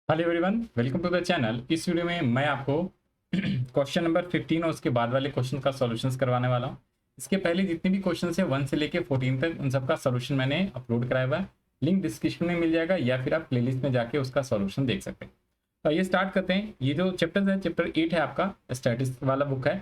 Hello everyone, welcome to the channel. इस video में मैं आपको क्वेश्चन नंबर 15 और उसके बाद वाले क्वेश्चन का सॉल्यूशंस करवाने वाला हूँ। इसके पहले जितने भी क्वेश्चन है 1 से लेके 14 तक, उन सबका सॉल्यूशन मैंने अपलोड कराया हुआ है। लिंक डिस्क्रिप्शन में मिल जाएगा या फिर आप प्लेलिस्ट में जाके उसका सॉल्यूशन देख सकते हैं। तो ये स्टार्ट करते हैं। ये जो चैप्टर है, चैप्टर 8 है आपका, स्टैटिस्टिक्स वाला बुक है।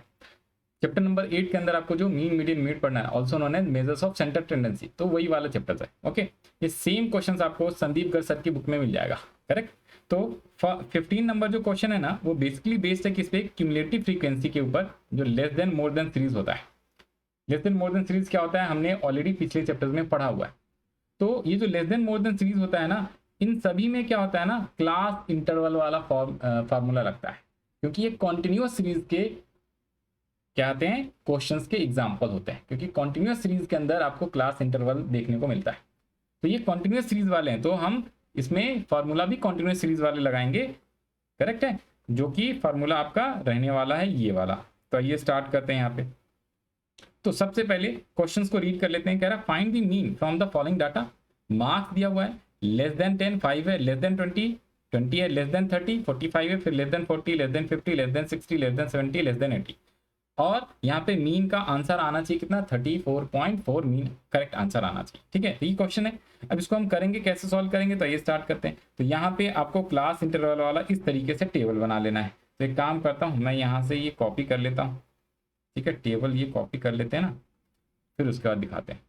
चैप्टर नंबर 8 के अंदर आपको जो मीन मीडियन मीड पढ़ना है, also known as measures of centre tendency, तो वही वाला चैप्टर है। ओके, ये सेम क्वेश्चन आपको संदीप गर्ग सर की बुक में मिल जाएगा। करेक्ट। तो 15 नंबर जो क्वेश्चन है ना, वो बेसिकली बेस्ड है किस पे? क्यूमुलेटिव फ्रीक्वेंसी के ऊपर, जो less than more than series होता है। Less than more than series क्या होता है, हमने ऑलरेडी पिछले चैप्टर्स में पढ़ा हुआ है। तो ये जो less than more than series होता है ना, इन सभी में क्या होता है ना, क्लास इंटरवल वाला फॉर्मूला लगता है, क्योंकि ये कॉन्टिन्यूअस सीरीज के क्या आते हैं, क्वेश्चंस के एग्जाम्पल होते हैं, क्योंकि कॉन्टिन्यूअस सीरीज के अंदर आपको क्लास इंटरवल देखने को मिलता है। तो ये कॉन्टिन्यूअस सीरीज वाले हैं, तो हम इसमें फार्मूला भी कॉन्टिन्यूअस सीरीज वाले लगाएंगे। करेक्ट है, जो कि फार्मूला आपका रहने वाला है ये वाला। तो ये स्टार्ट करते हैं यहाँ पे। तो सबसे पहले क्वेश्चंस को रीड कर लेते हैं। कह रहा find the mean from the following data. Marks दिया हुआ है, लेस देन 10 5 है, लेस देन 20 20 है, लेस देन 30 45 है, फिर less than 40, less than 50, less than 60, less than 70, less than 80। और यहाँ पे मीन का आंसर आना चाहिए कितना? 34.4 मीन करेक्ट आंसर आना चाहिए। ठीक है, तो ये क्वेश्चन है। अब इसको हम करेंगे, कैसे सॉल्व करेंगे, तो ये स्टार्ट करते हैं। तो यहाँ पे आपको क्लास इंटरवल वाला इस तरीके से टेबल बना लेना है। तो एक काम करता हूँ, मैं यहाँ से ये कॉपी कर लेता हूँ। ठीक है, टेबल ये कॉपी कर लेते हैं ना, फिर उसके बाद दिखाते हैं।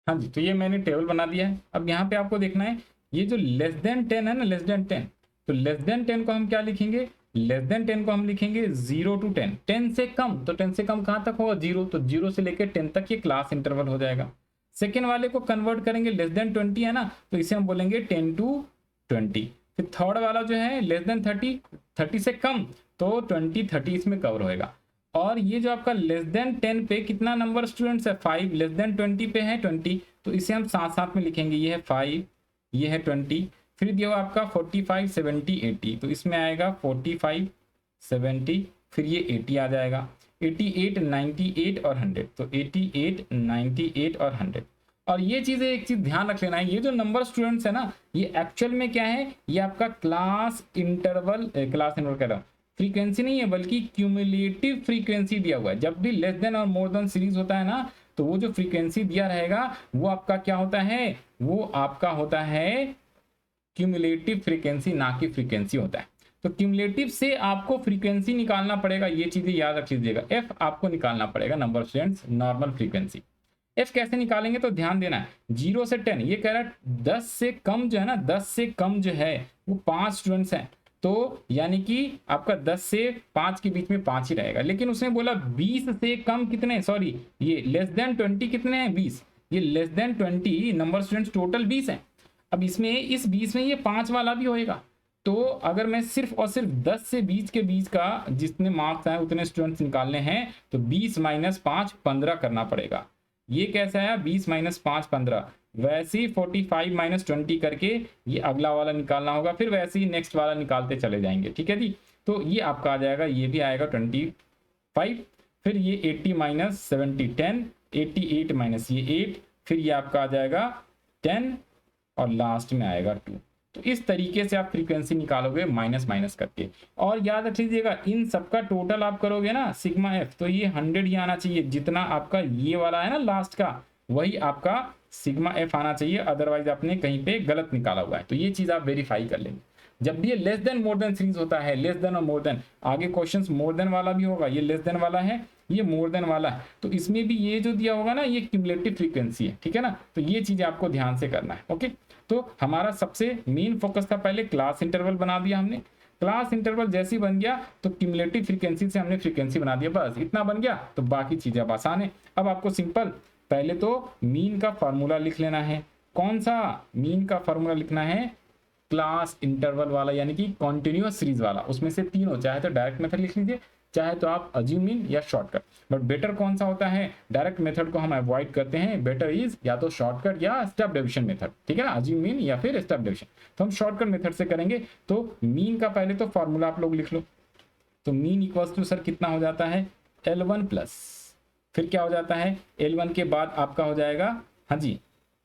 हाँ जी, तो ये मैंने टेबल बना दिया है। अब यहाँ पे आपको देखना है, ये जो लेस देन 10 है ना, लेस देन 10, तो लेस देन 10 को हम क्या लिखेंगे? लेस देन 10 को हम लिखेंगे 0 to 10। 10 से कम, तो 10 से कम कहाँ तक होगा? 0, तो 0 से लेकर 10 तक ये क्लास इंटरवल हो जाएगा। सेकेंड वाले को कन्वर्ट करेंगे, लेस देन 20 है ना, तो इसे हम बोलेंगे 10 to 20। फिर थर्ड वाला जो है लेस देन 30, 30 से कम, तो 20 30 इसमें कवर होएगा। और ये जो आपका लेस देन 10 पे कितना नंबर स्टूडेंट्स है? 5। लेस देन 20 पे है 20, तो इसे हम साथ साथ में लिखेंगे। ये है 5, ये है 20। फिर दिया हुआ आपका 45 70 80, तो इसमें आएगा 45 70, फिर ये 80 आ जाएगा। 88 98 और 100, तो 88 98 और 100। और ये चीजें, एक चीज ध्यान रख लेना है, ये जो नंबर स्टूडेंट्स है ना, ये एक्चुअल में क्या है? ये आपका क्लास इंटरवल कह रहा हूँ, फ्रीक्वेंसी नहीं है, बल्कि क्यूमुलेटिव फ्रीक्वेंसी दिया हुआ है। जब भी लेस देन और मोर देन सीरीज होता है ना, तो वो जो फ्रीक्वेंसी दिया रहेगा वो आपका क्या होता है? वो आपका होता है क्यूमुलेटिव फ्रीक्वेंसी, ना कि फ्रीक्वेंसी होता है। तो क्यूमुलेटिव से आपको फ्रीक्वेंसी निकालना पड़ेगा, ये चीजें याद रख लीजिएगा। एफ आपको निकालना पड़ेगा, number students, normal frequency. F कैसे निकालेंगे, तो ध्यान देना है, 0 से 10, ये कह रहा है 10 से कम जो है ना, 10 से कम जो है वो 5 स्टूडेंट्स हैं, तो यानी कि आपका 10 से 5 के बीच में 5 ही रहेगा। लेकिन उसने बोला 20 से कम कितने, सॉरी ये लेस देन 20 कितने हैं? 20। ये less than 20 number students total 20 हैं। अब इसमें इस 20 में ये 5 वाला भी होएगा। तो अगर मैं सिर्फ और सिर्फ 10 से 20 के बीच का जितने मार्क्स आए उतने स्टूडेंट्स निकालने हैं, तो 20 माइनस 5 15 करना पड़ेगा। ये कैसा है? 20 माइनस 5 15। वैसे ही 45 माइनस 20 करके ये अगला वाला निकालना होगा, फिर वैसे ही नेक्स्ट वाला निकालते चले जाएंगे। ठीक है जी, तो ये आपका आ जाएगा, ये भी आएगा 25। फिर ये 80 माइनस 70 10, 88 माइनस ये 8, फिर ये आपका आ जाएगा 10, और लास्ट में आएगा 2। तो इस तरीके से आप फ्रीक्वेंसी निकालोगे माइनस माइनस करके। और याद रख लीजिएगा, इन सबका टोटल आप करोगे ना सिग्मा एफ, तो ये 100 ही आना चाहिए। जितना आपका ये वाला है ना लास्ट का, वही आपका सिग्मा एफ आना चाहिए, अदरवाइज आपने कहीं पे गलत निकाला हुआ है। तो ये चीज आप वेरीफाई कर लेंगे। जब भी ये less than more than series होता है, लेस देन और मोर देन, आगे क्वेश्चंस मोर देन वाला भी होगा, ये लेस देन वाला है, ये मोर देन वाला है, तो इसमें भी ये जो दिया होगा ना, ये क्यूमुलेटिव फ्रीक्वेंसी है। ठीक है ना, तो ये चीजें आपको ध्यान से करना है। ओके, तो हमारा सबसे मेन फोकस था, पहले क्लास इंटरवल बना दिया हमने। क्लास इंटरवल जैसे ही बन गया, तो क्यूमुलेटिव फ्रीक्वेंसी से हमने फ्रीक्वेंसी बना दिया, बस इतना बन गया, तो बाकी चीजें अब आसान है। अब आपको सिंपल पहले तो मीन का फॉर्मूला लिख लेना है। कौन सा मीन का फॉर्मूला लिखना है? क्लास इंटरवल वाला, यानी कि कॉन्टिन्यूअस सीरीज वाला। उसमें से 3 हो, चाहे तो डायरेक्ट मेथड लिख लीजिए, चाहे तो आप अज्यूम मीन या शॉर्टकट। बट बेटर कौन सा होता है? डायरेक्ट मेथड को हम अवॉइड करते हैं। बेटर इज या तो शॉर्टकट या स्टेप डिवीजन मेथड। ठीक है ना, अज्यूम मीन या फिर स्टेप डिवीजन। तो हम शॉर्टकट मेथड से करेंगे। तो मीन का पहले तो फॉर्मूला आप लोग लिख लो। तो मीन इक्वल्स टू सर कितना हो जाता है? L1 प्लस, फिर क्या हो जाता है? L1 के बाद आपका हो जाएगा, हाँ जी,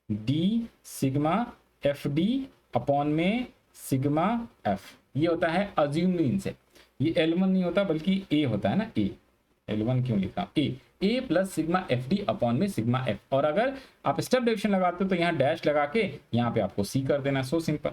D sigma F D upon में सिग्मा एफ, ये होता है अज्यूम मीन से, ये L1 नहीं होता बल्कि ए होता है ना, ए, L1 क्यों लिखा, A plus sigma F D upon में सिग्मा एफ, और अगर आप स्टेप डिविजन लगाते हो तो यहाँ डैश लगा के यहाँ पे आपको सी कर देना, सो सिंपल,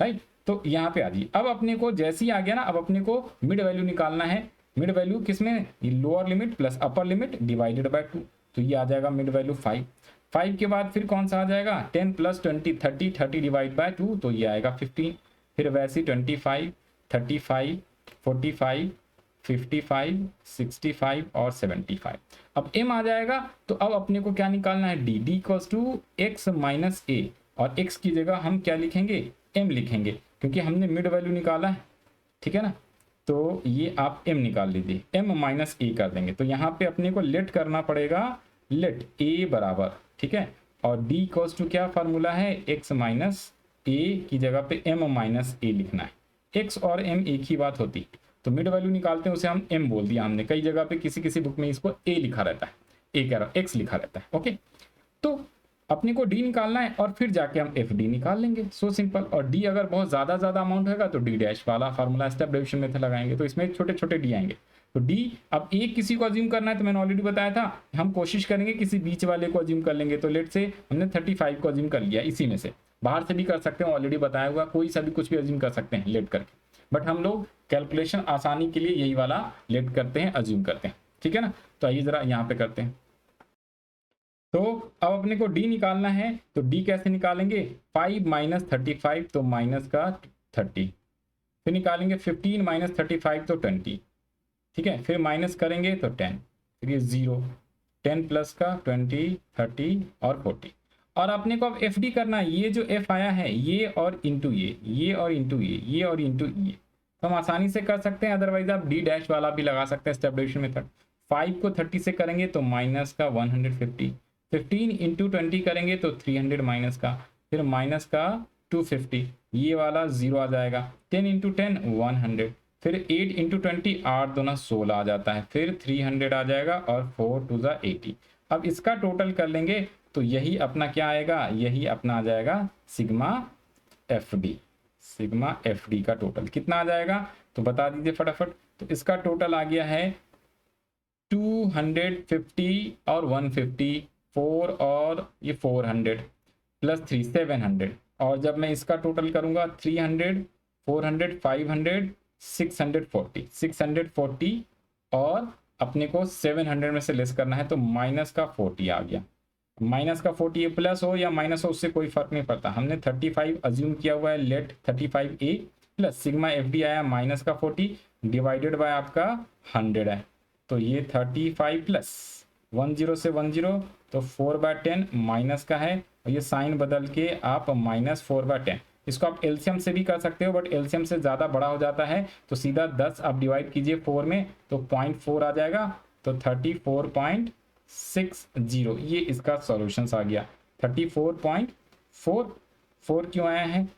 राइट। तो यहाँ पे आ जाइए, अब अपने को जैसे ही आ गया ना, अब अपने को मिड वैल्यू निकालना है। मिड वैल्यू किसमें, ये lower limit plus upper limit divided by 2, तो ये आ जाएगा मिड वैल्यू 5। 5 के बाद फिर कौन सा आ जाएगा, 10 प्लस 20 30, 30 डिवाइड बाय 2 तो ये आएगा 15, फिर वैसे 25 35 45 55 65 और 75। अब m आ जाएगा, तो अब अपने को क्या निकालना है, d, d equals to x minus A, और x की जगह हम क्या लिखेंगे, m लिखेंगे, क्योंकि हमने मिड वैल्यू निकाला है, ठीक है ना। तो ये आप m निकाल लीजिए, m माइनस ए कर देंगे, तो यहाँ पे अपने को लेट करना पड़ेगा, लेट a बराबर, ठीक है, और d इक्वल्स टू क्या फार्मूला है, x माइनस ए की जगह पे m माइनस ए लिखना है। x और m एक ही बात होती, तो मिड वैल्यू निकालते हैं उसे हम m बोल दिया हमने, कई जगह पे किसी किसी बुक में इसको a लिखा रहता है, a कह रहा x लिखा रहता है, ओके। तो अपने को d निकालना है और फिर जाके हम एफ डी निकाल लेंगे, सो सिंपल। और d अगर बहुत ज्यादा अमाउंट होगा तो d डैश वाला फार्मूला स्टेप डिविजन मेथड लगाएंगे, तो इसमें छोटे छोटे d आएंगे। तो d अब एक किसी को अज्यूम करना है, तो मैंने ऑलरेडी बताया था, हम कोशिश करेंगे किसी बीच वाले को अज्यूम कर लेंगे। तो लेट से हमने 35 को अज्यूम कर लिया, इसी में से, बाहर से भी कर सकते हैं, ऑलरेडी बताया हुआ, कोई सा भी कुछ भी अज्यूम कर सकते हैं लेट करके, बट हम लोग कैलकुलेशन आसानी के लिए यही वाला लेट करते हैं, अज्यूम करते हैं, ठीक है ना। तो आइए जरा यहाँ पे करते हैं। तो अब अपने को d निकालना है, तो d कैसे निकालेंगे, 5 माइनस 35 तो माइनस का 30, फिर निकालेंगे 15 माइनस 35 तो 20, ठीक है, फिर माइनस करेंगे तो 10, फिर ये 0, 10 प्लस का 20 30 और 40। और अपने को अब एफ डी करना है, ये जो एफ आया है ये और इंटू ये और इंटू ये और इंटू ये, तो हम आसानी से कर सकते हैं, अदरवाइज आप डी डैश वाला भी लगा सकते हैं स्टेप डिविजन मेथड। 5 को 30 से करेंगे तो माइनस का 150, 15 इंटू 20 करेंगे तो 300 माइनस का, फिर माइनस का 250, ये वाला 0 आ जाएगा, 10 इंटू 10 100, फिर 8 इंटू 20 8 दूना 16 आ जाता है, फिर 300 आ जाएगा और 4 टू ज़ा 80। अब इसका टोटल कर लेंगे तो यही अपना क्या आएगा, यही अपना आ जाएगा sigma F D. Sigma F D का टोटल कितना आ जाएगा, तो बता दीजिए फटाफट। तो इसका टोटल आ गया है 250 और 150, 4 और ये 400 प्लस 3 700, और जब मैं इसका टोटल करूंगा 300 400 500 640 640, और अपने को 700 में से लेस करना है, तो माइनस का 40 आ गया। माइनस का 40 प्लस हो या माइनस हो उससे कोई फर्क नहीं पड़ता, हमने 35 अज्यूम किया हुआ है, let 35a plus sigma F D आया माइनस का 40 डिवाइडेड बाय आपका 100 है, तो ये 35 प्लस 10 से 10 तो 4/10 माइनस का है, और ये साइन बदल के आप माइनस 4/10, इसको आप एलसीएम से भी कर सकते हो, बट एलसीएम से ज़्यादा बड़ा हो जाता है, तो सीधा 10 आप डिवाइड कीजिए 4 में तो 0.4 आ जाएगा, तो 34.60, ये इसका सॉल्यूशन आ गया। 34.44 क्यों आया है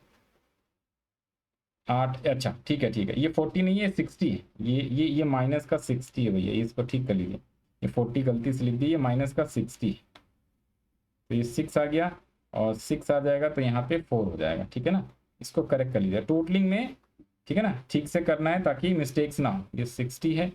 8, अच्छा ठीक है ये 40 नहीं है 60 है, ये माइनस का 60 है भैया, इसको ठीक कर लीजिए, ये 40 गलती से लिख दी, ये माइनस का 60, तो ये 6 आ गया और 6 आ जाएगा तो यहाँ पे 4 हो जाएगा, ठीक है ना। इसको करेक्ट कर लीजिए टोटलिंग में, ठीक है ना, ठीक से करना है ताकि मिस्टेक्स ना हो। ये 60 है,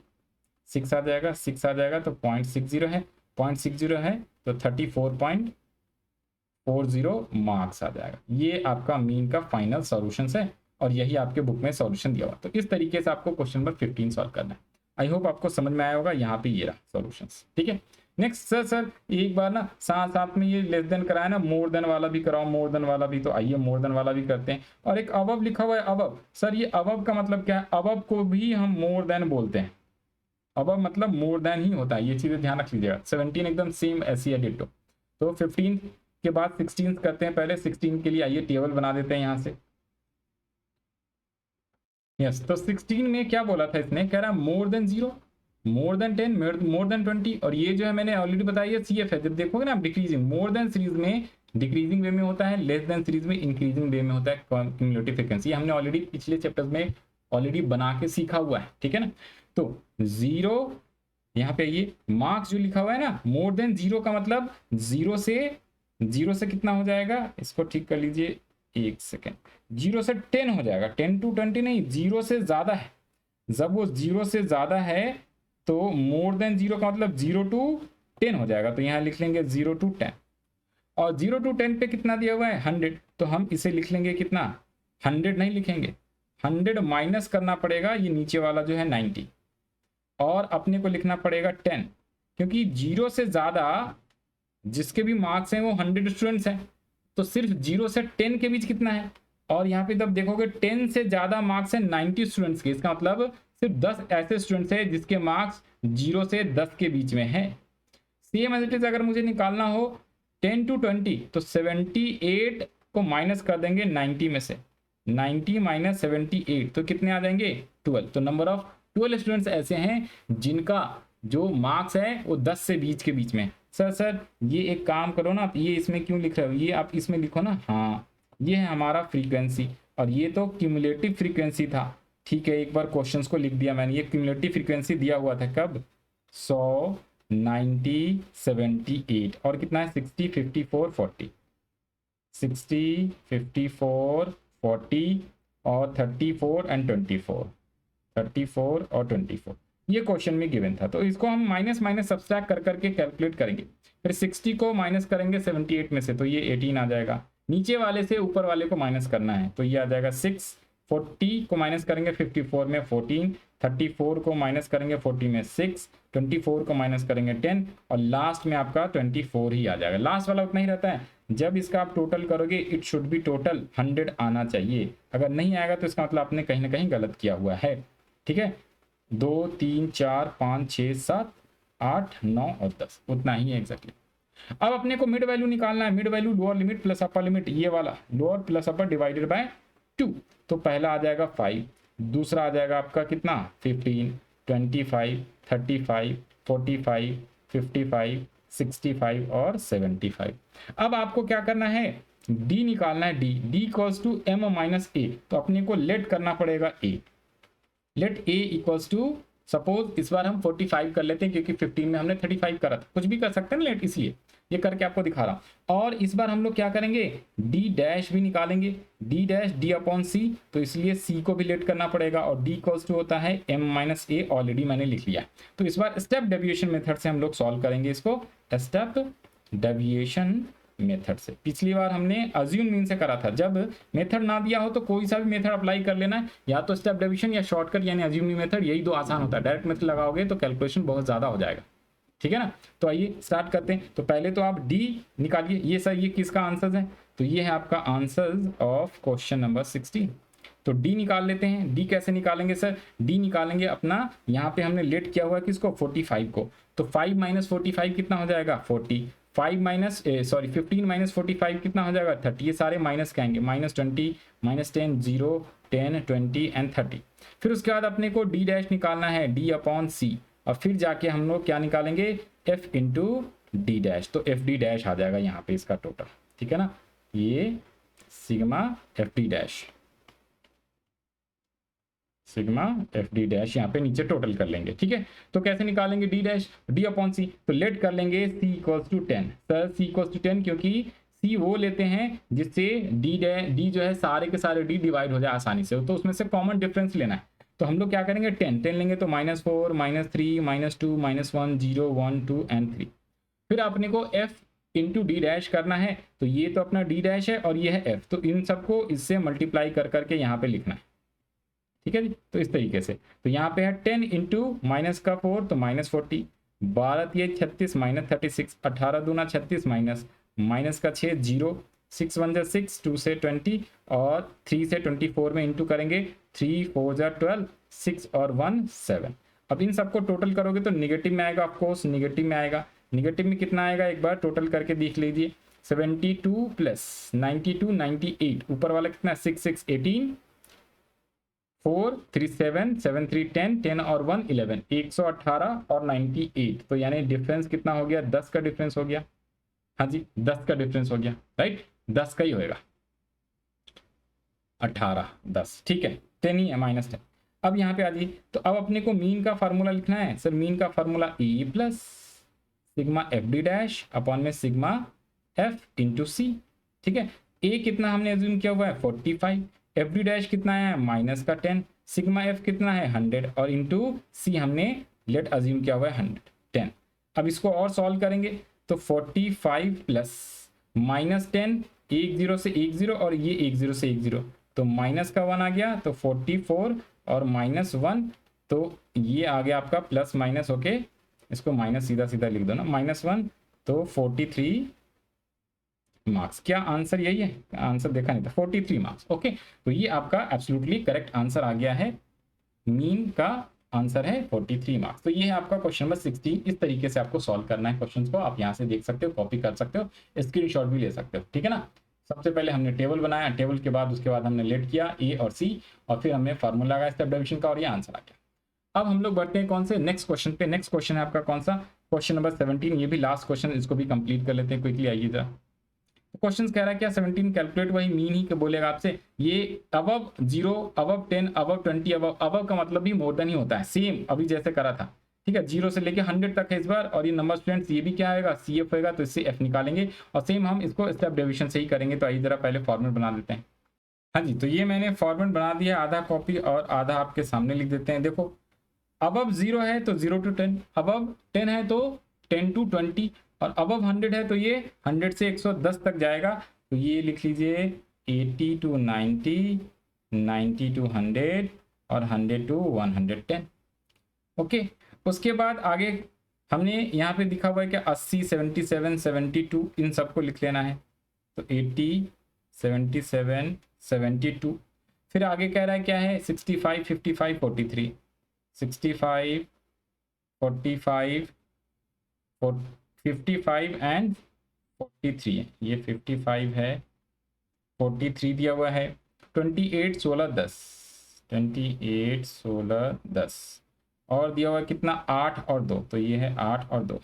6 आ जाएगा, 6 आ जाएगा तो 0.60 है, 0.60 है तो 34.40 मार्क्स आ जाएगा। ये आपका मीन का फाइनल सॉल्यूशन है, और यही आपके बुक में सॉल्यूशन दिया हुआ। तो इस तरीके से आपको क्वेश्चन नंबर 15 सॉल्व करना है। आई होप आपको समझ में आया होगा, यहाँ पे ये रहा सॉल्यूशन, ठीक है। नेक्स्ट सर एक बार ना साथ साथ में ये लेस देन कराया ना, मोर देन वाला भी कराओ, मोर देन वाला भी, तो आइए मोर देन वाला भी करते हैं। और एक अबव लिखा हुआ है, अबव, सर ये अबव का मतलब क्या है, अबव को भी हम मोर देन बोलते हैं, अबव मतलब मोर देन ही होता है, ये चीजें ध्यान रख लीजिएगा। 17 एकदम सेम ऐसी है डिट्टो। तो 15 के बाद 16 करते हैं, पहले 16 के लिए आइए टेबल बना देते हैं यहाँ से। यस, तो 16 में क्या बोला था इसने, कह रहा more than 0, more than 10, more than 20, और ये जो है मैंने ऑलरेडी बताया है CF है। जब देखोगे ना आप डिक्रीजिंग, मोर देन सीरीज में डिक्रीजिंग वे में होता है, लेस देन सीरीज में इंक्रीजिंग वे में होता है क्यूमुलेटिव फ्रीक्वेंसी। हमने ऑलरेडी पिछले चैप्टर्स में ऑलरेडी बना के सीखा हुआ है, ठीक है ना। तो 0 यहाँ पे ये मार्क्स जो लिखा हुआ है ना, मोर देन 0 का मतलब 0 से कितना हो जाएगा, इसको ठीक कर लीजिए, एक सेकेंड, 0 से 10 हो जाएगा, 10 to 20 नहीं, 0 से ज्यादा है। जब वो 0 से ज्यादा है तो मोर देन 0 का मतलब 0 to 10 हो जाएगा, तो यहाँ लिख लेंगे 0 to 10। और 0 to 10 पे कितना दिया हुआ है 100, तो हम इसे लिख लेंगे कितना, 100 नहीं लिखेंगे, 100 माइनस करना पड़ेगा ये नीचे वाला जो है 90, और अपने को लिखना पड़ेगा 10, क्योंकि 0 से ज्यादा जिसके भी मार्क्स हैं वो 100 स्टूडेंट्स हैं, तो सिर्फ 0 से 10 के बीच कितना है, और यहाँ पे जब देखोगे 10 से ज्यादा मार्क्स है 90 स्टूडेंट्स के, इसका मतलब सिर्फ 10 ऐसे स्टूडेंट्स हैं जिसके मार्क्स 0 से 10 के बीच में है। सेम एज इट इज अगर मुझे निकालना हो 10 to 20, तो 78 को माइनस कर देंगे 90 में से, 90 माइनस 78 तो कितने आ जाएंगे 12। तो नंबर ऑफ 12 स्टूडेंट्स ऐसे हैं जिनका जो मार्क्स है वो 10 से 20 के बीच में। सर ये एक काम करो ना, आप ये इसमें क्यों लिख रहे हो, ये आप इसमें लिखो ना, हाँ ये है हमारा फ्रीक्वेंसी, और ये तो क्यूमुलेटिव फ्रीक्वेंसी था। ठीक है, एक बार क्वेश्चंस को लिख दिया मैंने, ये क्यूमुलेटिव फ्रीक्वेंसी दिया हुआ था कब, 100, 90, 78 और कितना है 60, 54, 40, 60, 54, 40 और 34 एंड 24, 34 और 24 ये क्वेश्चन में गिवन था। तो इसको हम माइनस माइनस सब्सट्रैक्ट कर करके कैलकुलेट करेंगे, फिर 60 को माइनस करेंगे 78 में से तो ये 18 आ जाएगा, नीचे वाले से ऊपर वाले को माइनस करना है तो ये आ जाएगा 6, 40 को माइनस करेंगे 54 में 14, 34 को माइनस करेंगे 40 में 6, 24 को माइनस करेंगे 10 और लास्ट में आपका 24 ही आ जाएगा। लास्ट वाला उतना ही रहता है, जब इसका आप टोटल करोगे इट शुड बी टोटल 100 आना चाहिए, अगर नहीं आएगा तो इसका मतलब आपने कहीं ना कहीं गलत किया हुआ है। ठीक है, 2, 3, 4, 5, 6, 7, 8, 9 और 10 उतना ही है एग्जैक्टली। अब अपने को मिड वैल्यू निकालना है, mid value lower limit plus upper limit, ये वाला lower plus upper divided by 2, तो पहला आ जाएगा 5, दूसरा आ जाएगा आपका कितना 15, 25, 35, 45, 55, 65 और 75। अब आपको क्या करना है, d निकालना है, d equals to m minus a, तो अपने को लेट करना पड़ेगा a, let a equals to suppose इस बार हम 45 कर लेते हैं क्योंकि 15 में हमने 35 करा था, कुछ भी कर सकते हैं ना लेट, इसलिए ये करके आपको दिखा रहा हूं। और इस बार हम लोग क्या करेंगे d डैश भी निकालेंगे, d dash d upon c, तो इसलिए c को भी लेट करना पड़ेगा और d इक्वल्स टू होता है m माइनस a, ऑलरेडी मैंने लिख लिया। तो इस बार स्टेप डेविएशन मेथड से हम लोग सॉल्व करेंगे इसको, स्टेप डेविएशन मेथड से। पिछली बार हमने अज्यूम मीन से करा था, जब मेथड ना दिया हो तो कोई सा भी मेथड अप्लाई कर लेना है, या तो स्टेप डिवीजन या शॉर्टकट यानी अज्यूम मीन मेथड, यही दो आसान होता है। डायरेक्ट मेथड लगाओगे तो कैलकुलेशन बहुत ज्यादा हो जाएगा। ठीक है ना, तो आइए स्टार्ट करते हैं। तो पहले तो आप डी निकालिए, ये सर ये किसका आंसर है, तो ये है आपका आंसर ऑफ क्वेश्चन नंबर 16। तो डी निकाल लेते हैं। डी कैसे निकालेंगे सर, डी निकालेंगे अपना, यहाँ पे हमने लेट किया हुआ है किसको 45 को, तो 5 माइनस 45 कितना हो जाएगा 40, 5 माइनस 15 माइनस 45 कितना हो जाएगा 30, ये सारे माइनस कहेंगे, माइनस 20, माइनस 10, 0, 10, 20 एंड 30। फिर उसके बाद अपने को डी डैश निकालना है, डी अपॉन सी, और फिर जाके हम लोग क्या निकालेंगे एफ इंटू डी डैश, तो एफ डी डैश आ जाएगा यहाँ पे इसका टोटल। ठीक है ना, ये sigma F D dash, sigma F D dash यहाँ पे नीचे टोटल कर लेंगे। ठीक है, तो कैसे निकालेंगे D dash, D upon C, तो लेट कर लेंगे C equals to 10, sir C equals to 10 क्योंकि सी वो लेते हैं जिससे डी जो है सारे के सारे डी डिवाइड हो जाए आसानी से, तो उसमें से कॉमन डिफरेंस लेना है। तो हम लोग क्या करेंगे 10 लेंगे, तो -4, -3, -2, -1, 0, 1, 2 एंड 3। फिर अपने को एफ इंटू डी डैश करना है, तो ये तो अपना डी डैश है और ये है एफ, तो इन सबको इससे मल्टीप्लाई कर करके यहाँ पे लिखना है। ठीक है जी, तो इस तरीके से, तो यहाँ पे है 10 इंटू माइनस का 4 तो -40, 12 ये 36 माइनस 36, 18 दूना 36 माइनस का 6 0, 6 1 जा 6, 2 से 20 और 3 से 24 में इंटू करेंगे, 3 4 जा 12, 6 और 1 7। अब इन सबको टोटल करोगे तो निगेटिव में आएगा, ऑफकोर्स निगेटिव में आएगा। निगेटिव में कितना आएगा एक बार टोटल करके देख लीजिए, 72 प्लस 92 98, ऊपर वाला कितना 6 6 18, 4 3 7 7 3 10 10 और 1 11, 118 और 98, तो यानी डिफरेंस कितना हो गया 10 का डिफरेंस हो गया। हाँ जी 10 का डिफरेंस हो गया, राइट 10 का ही होएगा, 18 10, ठीक है 10 ही है -10। अब यहाँ पे आ जाइए, तो अब अपने को मीन का फार्मूला लिखना है। सर मीन का formula A plus sigma F D dash upon में सिग्मा एफ इंटू सी। ठीक है, ए कितना हमने एज्यूम किया हुआ है 45, एफ डी डैश कितना है माइनस का 10, सिग्मा एफ कितना है 100 और इंटू सी हमने लेट अज्यूम किया हुआ है 10। अब इसको और सॉल्व करेंगे तो 45 प्लस माइनस 10, एक जीरो से एक जीरो और ये एक जीरो से एक जीरो, तो माइनस का 1 आ गया, तो 44 और माइनस 1, तो ये आ गया आपका प्लस माइनस होके, इसको माइनस सीधा सीधा लिख दो ना, -1, तो 43 मार्क्स। क्या आंसर यही है? आंसर देखा नहीं था, 43 मार्क्स। ओके, तो ये आपका एब्सोल्युटली करेक्ट आंसर आ गया है, मीन का आंसर है 43 मार्क्स। तो ये है आपका क्वेश्चन नंबर 16। इस तरीके से आपको सॉल्व करना है क्वेश्चंस को, आप यहाँ से देख सकते हो, कॉपी कर सकते हो, स्क्रीनशॉट भी ले सकते हो, ठीक है ना। सबसे पहले हमने टेबल बनाया, टेबल के बाद उसके बाद हमने लेट किया ए और सी, और फिर हमने फार्मूला लगाया स्टेप डिवीजन का, और ये आंसर आ गया। अब हम लोग बढ़ते हैं कौन से नेक्स्ट क्वेश्चन पे। नेक्स्ट क्वेश्चन है आपका कौन सा, क्वेश्चन नंबर 17। ये भी लास्ट क्वेश्चन, इसको भी कंप्लीट कर लेते हैं क्विकली। आइए जरा, क्वेश्चन कह रहा है क्या 17 कैलकुलेट, वही मीन ही बोलेगा आपसे। ये अबव 0, अबव 10, अबव 20, अबव का मतलब भी मोर देन ही होता है, सेम अभी जैसे करा था, ठीक है। 0 से लेके 100 तक है इस बार, और ये नंबर स्टूडेंट्स ये भी क्या आएगा सी एफ होगा, तो इससे एफ निकालेंगे, और सेम हम इसको स्टेप डिवीजन से ही करेंगे। तो आइए जरा पहले फॉर्मेट बना देते हैं। हाँ जी, तो ये मैंने फॉर्मेट बना दिया, आधा कॉपी और आधा आपके सामने लिख देते हैं। देखो, अबव 0 है तो 0 to 10, अबव 10 है तो 10 to 20, और अबव 100 है तो ये 100 से 110 तक जाएगा। तो ये लिख लीजिए 80 to 90, 90 to 100 और 100 to 110। ओके, उसके बाद आगे हमने यहाँ पे दिखा हुआ है कि 80, 77, 72 इन सबको लिख लेना है। तो 80, 77, 72, फिर आगे कह रहा है क्या है 65, 55, 43, 65, 45, 55 एंड 43 है, ये 55 है, 43 दिया हुआ है, 28, 16, 10, 28, 16, 10, और दिया हुआ है कितना 8 और 2, तो ये है 8 और 2।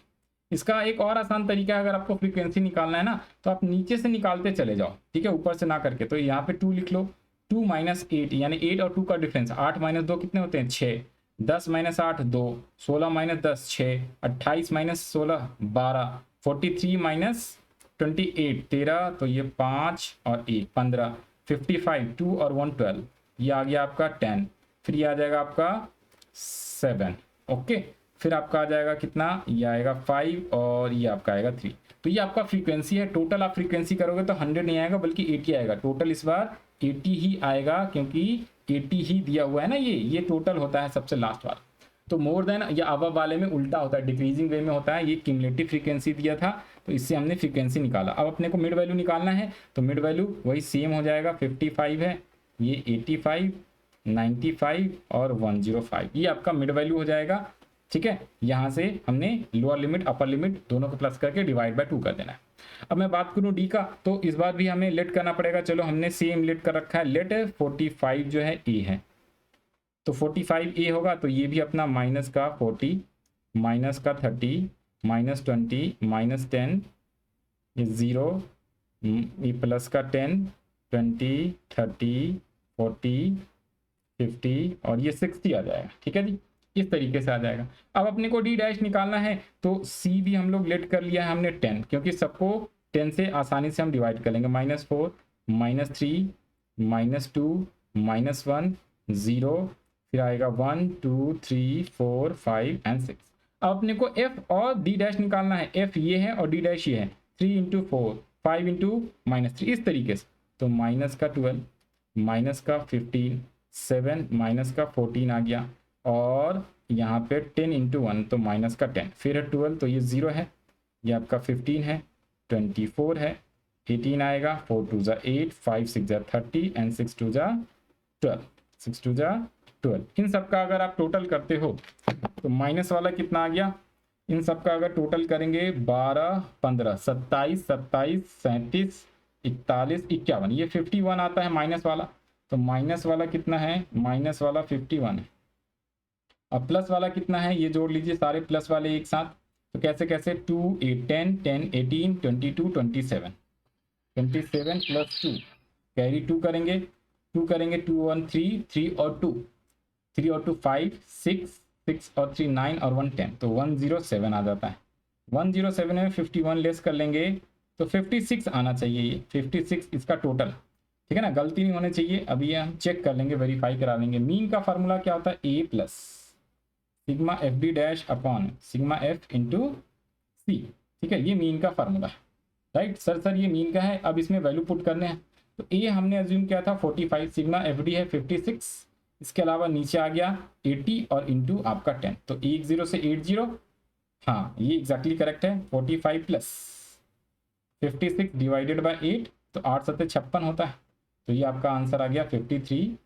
इसका एक और आसान तरीका है, अगर आपको फ्रीक्वेंसी निकालना है ना, तो आप नीचे से निकालते चले जाओ, ठीक है, ऊपर से ना करके। तो यहाँ पे 2 लिख लो, 2 - 8, यानी 8 और 2 का डिफरेंस, 8 - 2 कितने होते हैं 6, 10 - 8 2, 16 - 10 6, 28 - 16 12, 43 - 28 13, तो ये 5 और 1 15, 55 2 और 1 12, ये आ गया आपका 10, फिर ये आ जाएगा आपका 7। ओके, फिर आपका आ जाएगा कितना, ये आएगा 5 और ये आपका आएगा 3। तो ये आपका फ्रीक्वेंसी है। टोटल आप फ्रीक्वेंसी करोगे तो 100 नहीं आएगा बल्कि 80 आएगा। टोटल इस बार 80 ही आएगा, क्योंकि 80 ही दिया हुआ है ना, ये टोटल होता है सबसे लास्ट वाला। तो मोर देन या अबव वाले में उल्टा होता है, डिक्रीजिंग वे में होता है। ये क्यूमुलेटिव फ्रीक्वेंसी दिया था, तो इससे हमने फ्रीक्वेंसी निकाला। अब अपने को मिड वैल्यू निकालना है, तो मिड वैल्यू वही सेम हो जाएगा, 55 है, ये 85, 95 और 105, ये आपका मिड वैल्यू हो जाएगा, ठीक है। यहाँ से हमने लोअर लिमिट अपर लिमिट दोनों को प्लस करके डिवाइड बाय 2 कर देना है। अब मैं बात करूँ डी का, तो इस बार भी हमें लेट करना पड़ेगा। चलो, हमने सेम लेट कर रखा है, लेट 45 जो है ए है, तो 45 ए होगा, तो ये भी अपना माइनस का 40, माइनस का 30, -20, -10, ये 0, ये प्लस का 10, 20, 30, 40, 50 और ये 60 आ जाएगा, ठीक है जी। इस तरीके से आ जाएगा। अब अपने को डी डैश निकालना है, तो सी भी हम लोग लेट कर लिया है हमने 10, क्योंकि सबको 10 से आसानी से हम डिवाइड कर लेंगे। -4, -3, -2, -1, 0, फिर आएगा 1 2 3 4 5 एंड 6। अब अपने को एफ और डी डैश निकालना है। एफ ये है और डी डैश ये है, 3 × 4, 5 × -3, इस तरीके से। तो माइनस का 12, माइनस का 15, 7, माइनस का 14 आ गया, और यहाँ पे 10 × 1, तो माइनस का 10, फिर है 12, तो ये 0 है, ये आपका 15 है, 24 है, 18 आएगा, 4 2 = 8, 5 6 = 30 एंड 6 2 = 12, 6 2 = 12। इन सब का अगर आप टोटल करते हो तो माइनस वाला कितना आ गया, इन सब का अगर टोटल करेंगे 12 15 27 27 37 41 51, ये 51 आता है माइनस वाला। तो माइनस वाला कितना है, माइनस वाला 51 है। अब प्लस वाला कितना है, ये जोड़ लीजिए सारे प्लस वाले एक साथ। तो कैसे कैसे, 2 8 10 10 18 22 27, 27 + 2 कैरी 2 करेंगे, 2 करेंगे, 2 1 3 3 और 2, 3 और 2 5 6 6 और 3 9 और 1 10, तो 107 आ जाता है। 107 में 51 लेस कर लेंगे तो 56 आना चाहिए, ये 56 इसका टोटल, ठीक है ना, गलती नहीं होनी चाहिए। अभी ये हम चेक कर लेंगे, वेरीफाई करा लेंगे। मीन का फार्मूला क्या होता है, A plus sigma F D dash upon sigma F into C, ठीक है, ये मीन का फार्मूला है, राइट। सर ये मीन का है, अब इसमें वैल्यू पुट करने हैं। तो ए हमने अज्यूम किया था 45, सिग्मा एफ डी है 56, इसके अलावा नीचे आ गया 80 और इंटू आपका 10, तो 10 से 80, हाँ ये एग्जैक्टली करेक्ट है। 45 प्लस 56 डिवाइडेड बाय 8, तो 8 सत्ते 56 होता है। तो ये आपका आंसर आ गया 53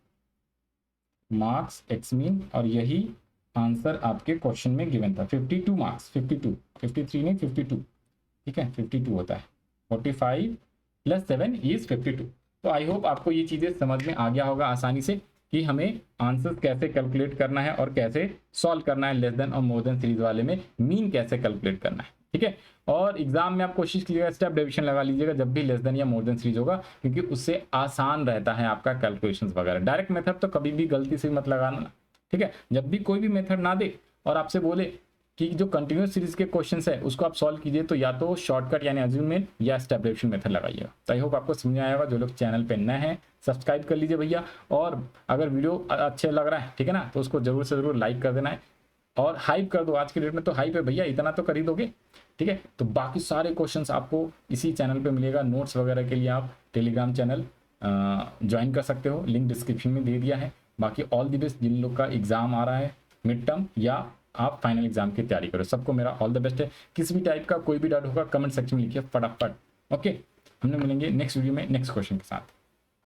मार्क्स एक्स मीन, और यही आंसर आपके क्वेश्चन में गिवन था। 52 मार्क्स, 52, 53 नहीं 52, ठीक है 52 होता है। 45 प्लस 7 इज 52। तो आई होप आपको ये चीज़ें समझ में आ गया होगा आसानी से कि हमें आंसर कैसे कैलकुलेट करना है और कैसे सॉल्व करना है लेस देन और मोर देन सीरीज वाले में मीन कैसे कैलकुलेट करना है, ठीक है। और एग्जाम में आप कोशिश कीजिएगा स्टेप डिवीजन लगा लीजिएगा जब भी लेस देन या मोर देन सीरीज होगा, क्योंकि उससे आसान रहता है आपका कैलकुलेशंस वगैरह। डायरेक्ट मेथड तो कभी भी गलती से मत लगाना, ठीक है। जब भी कोई भी मेथड ना दे और आपसे बोले कि जो कंटिन्यूस सीरीज के क्वेश्चंस है उसको आप सॉल्व कीजिए, तो या तो शॉर्टकट यानी अज्यूमेंट या स्टेप डिवीजन मेथड लगाइएगा। तो आई होप आपको समझ में आएगा। जो लोग चैनल पे नए हैं सब्सक्राइब कर लीजिए भैया, और अगर वीडियो अच्छे लग रहा है, ठीक है ना, तो उसको जरूर से जरूर लाइक कर देना है और हाइप कर दो। आज के डेट में तो हाइप है भैया, इतना तो कर ही दोगे, ठीक है। तो बाकी सारे क्वेश्चंस आपको इसी चैनल पे मिलेगा। नोट्स वगैरह के लिए आप टेलीग्राम चैनल ज्वाइन कर सकते हो, लिंक डिस्क्रिप्शन में दे दिया है। बाकी ऑल द बेस्ट जिन लोग का एग्जाम आ रहा है मिड टर्म या आप फाइनल एग्जाम की तैयारी करो, सबको मेरा ऑल द बेस्ट है। किसी भी टाइप का कोई भी डाउट होगा कमेंट सेक्शन में लिखिए फटाफट, ओके। हमने मिलेंगे नेक्स्ट वीडियो में नेक्स्ट क्वेश्चन के साथ।